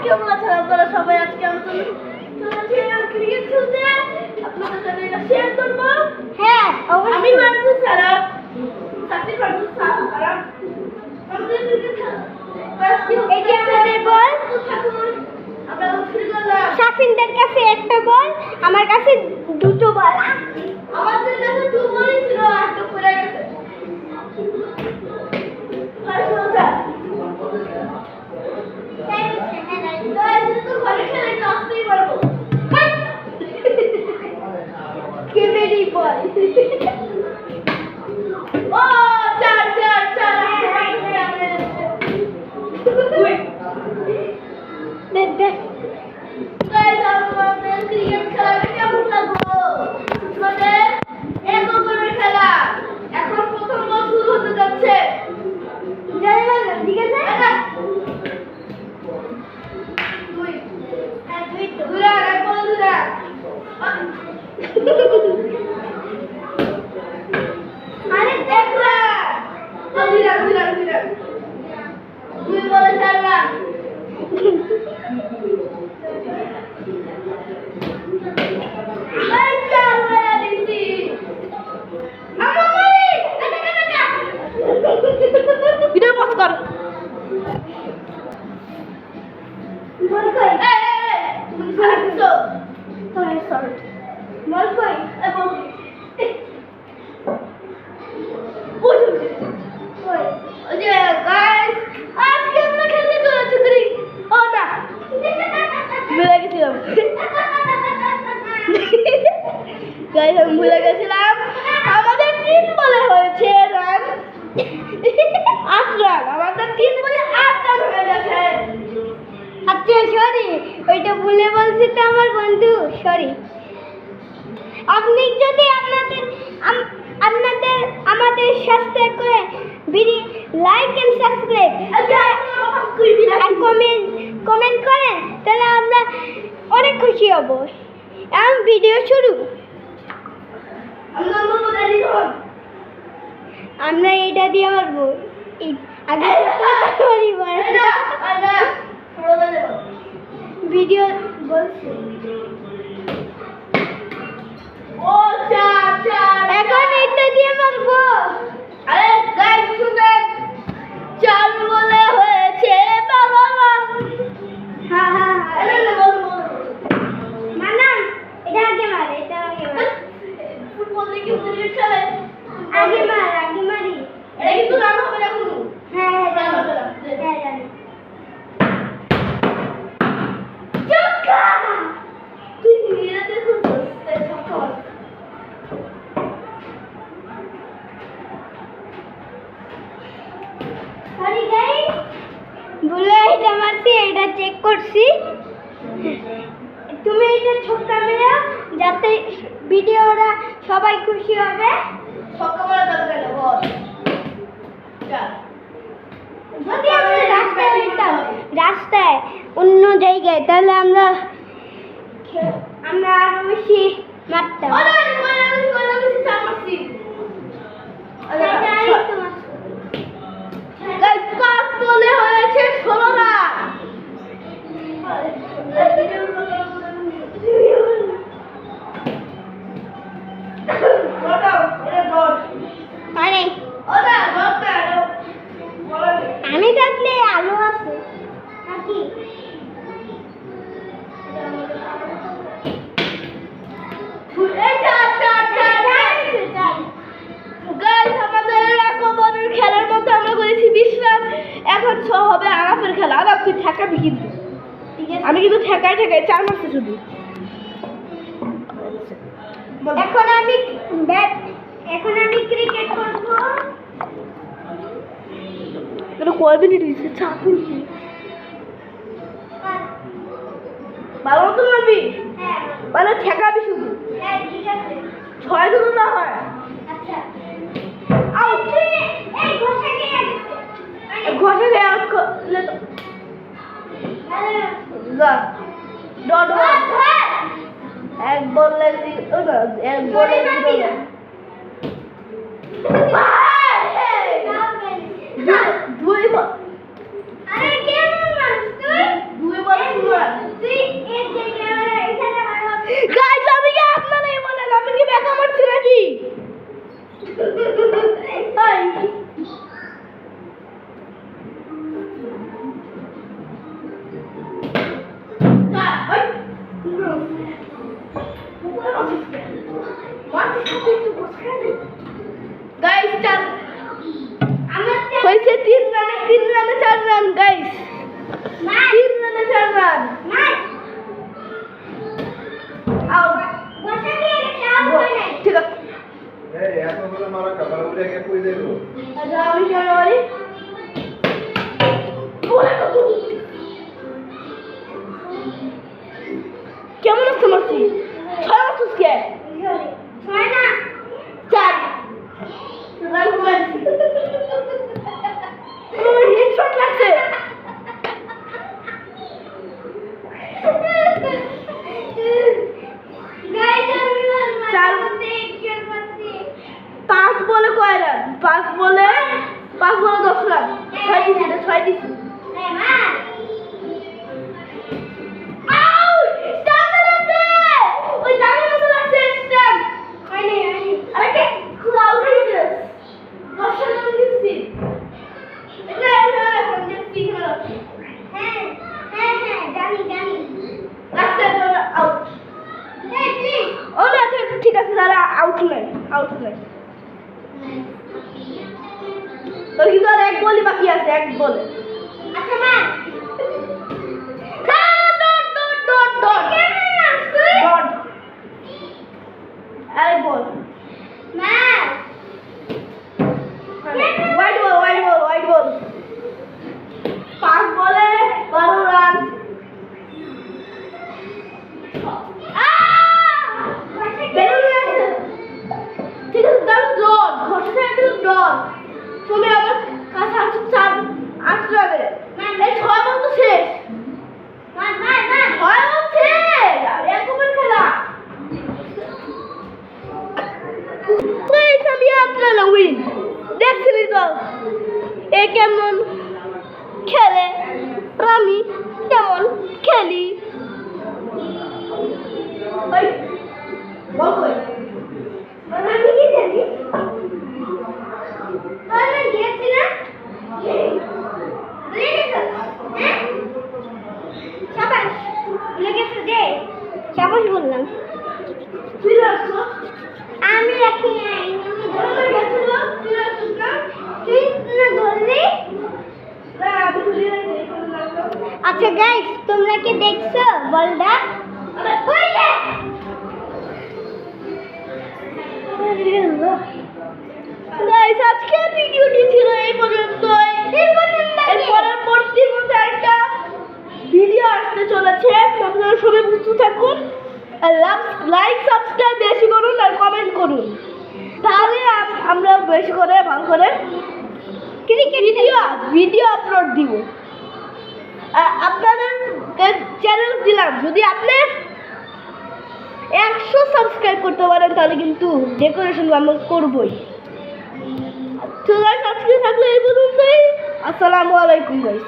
কেমন আছেন আপনারা সবাই? আজকে আমি ক্রিকেট খেলতে আপনাদের সাথে এটা শেয়ার করব। হ্যাঁ, আমি ভার্সেস সারাফ, সাকিব ভার্সেস সারাফ। আমাদের ক্রিকেট খেলা এই যে আমাদের বল, আমরা শুরু করলাম। সাফিনদের কাছে একটা বল, আমার কাছে দুটো বল। আমাদের কাছে 2 বলই ছিল, একটা পড়ে গেছে। কেবেরি বল। ও চার দেখ গাইস, আমাদের ক্রিকেট খেলাটা কেমন লাগলো? আমাদের 1 ওভারের খেলা। এখন প্রথম বল শুরু হতে যাচ্ছে। ঠিক আছে, দুই রান, এক বলে 2 রান। আরে 1 রান। 2 রান। 2 বলে 4 রান। এই 4 রান দিছি। আমার মারি। ভিডিও পজ কর। বল কই? তুমি খারাপ দিছো। সরি বল কই? এই বল। কই? ওই যে গাইস, আজকে আমরা খেলতে চলেছি ক্রিকেট। ও না, ভুলে গেছিলাম। গাইস, আমি ভুলে গেছিলাম। আমাদের 3 বলে হয়েছে রান, 8 রান। আমাদের 3 বলে 8 রান হয়ে গেছে। আচ্ছা সরি, ওইটা ভুলে বলছি তো আমার বন্ধু, সরি। আপনি যদি আপনাদের আমাদের সাবস্ক্রাইব করে লাইক এন্ড সাবস্ক্রাইব আর কমেন্ট করেন, তাহলে আমরা অনেক খুশি হব। এখন ভিডিও শুরু। আমরা এটা দিয়ে মারবো। আগে ভিডিও বলছি। ও চার। এখন এটা দিয়ে মারবো। আরে গাইস, শুনেন, 4 বলে হয়েছে 12 রান। হ্যাঁ এটা বল। মানা, এটা আগে মার, এটা আগে মার। ফুটবল দেখি ক্রিকেট খেলে। আগে মারি। এটা কিন্তু রান হবে না কোনো। হ্যাঁ জানি। ছক্কা! তুই নিজে দেখছিস এই ছক্কা? সরি গাইস, ভুলে এটা মারছি, এটা চেক করছি। তুমি এটা ছক্কা মেরো, যাতে ভিডিওটা সবাই খুশি হবে। ছক্কা মারা যাবে কেন বল? চার। যদি আমরা রাস্তায় উঠতাম, রাস্তায় অন্য জায়গায়, তাহলে আমরা আরো বেশি মারতাম। ওরে আমি চার মারছি। যাই তোমার গাইস, 5 বলে হয়েছে 16 রান। আরে আমি থাকলে আলো আছে নাকি? খেলার মধ্যে আমরা করেছি 20 রান। এখন হবে আরাফের খেলা। আরাফ, তুই ঠেকাবি কিন্তু। আমি কিন্তু ঠেকাই 4 মারছি শুধু। এখন আমি ক্রিকেট করব। এটা কয় মিনিট হয়েছে? 4 মিনিট। ভালো মতো মারবি, হ্যাঁ মানে ঠেকাবি শুধু। হ্যাঁ ঠিক আছে। 6 যদি না হয় আচ্ছা, আউট। এই ঘষা কে গেছে? ঘষে গিয়ে আউট করলে তো যা। ডট এক বললে এক বলে 0 না। দুই বল। আরে কেমন মানুষ মারছে নাকি? হাই গাইস হয়েছে 3 রানে 4 রান গাইস 3 রানে 4 রান আউট ঠিক আছে এতগুলো মারা কাপড় উড়ে গিয়ে কই দেবো আচ্ছা আমি কেন মারি কেমন আছে মাসি 6 মাসুস কে 4 রান মারছি আমার হেডশট লাগছে পাঁচ বলে কয় রান 5 বলে 10 রান 6 দিছি 6 দিছি ঠিক আছে তাহলে আউট নাই তোর কিন্তু আর 1 বলই বাকি আছে 1 বলে আরে বল হোয়াইট বল 5 বলে 12 রান ঠিক আছে তাহলে ড্রন ঘষে একটু ড্রন তুমি আমার কাছে আসছো 8 রানে এই 6 বল তো শেষ 6 বল শেষ আর 1 ওভার খেলা গাইস আমি আপনারা উইন দেখছিলি তো এ কেমন খেলে আর আমি কেমন খেলি ওই বল কই আমি কি জানি আমি গেছি না শাবাশ লেগেছে দে শাবাশ বললাম তুই আসছো আমি রাখি নাই বল গেছিল তুই আসছিস না তুই না ধরলি না আমি তুই রে আচ্ছা গাইস তোমরা কি দেখছো বলটা আরে কই রে গাইস আজকের ভিডিওটি ছিল এই পর্যন্তই এরপরের পরবর্তীর মধ্যে একটা ভিডিও আসতে চলেছে আপনারা সবাই বুঝতে থাকুন আর লাইক সাবস্ক্রাইব বেশি করুন আর কমেন্ট করুন তাহলে আমরা বেশি করে ভালো করে ভিডিও আপলোড দিব আর আপনাদের চ্যানেল দিলাম যদি আপনি 100 সাবস্ক্রাইব করতে পারেন তাহলে কিন্তু ডেকোরেশন আমরা করবই তো গাইস আজকে থাকলে এই পর্যন্তই আসসালামু আলাইকুম গাইস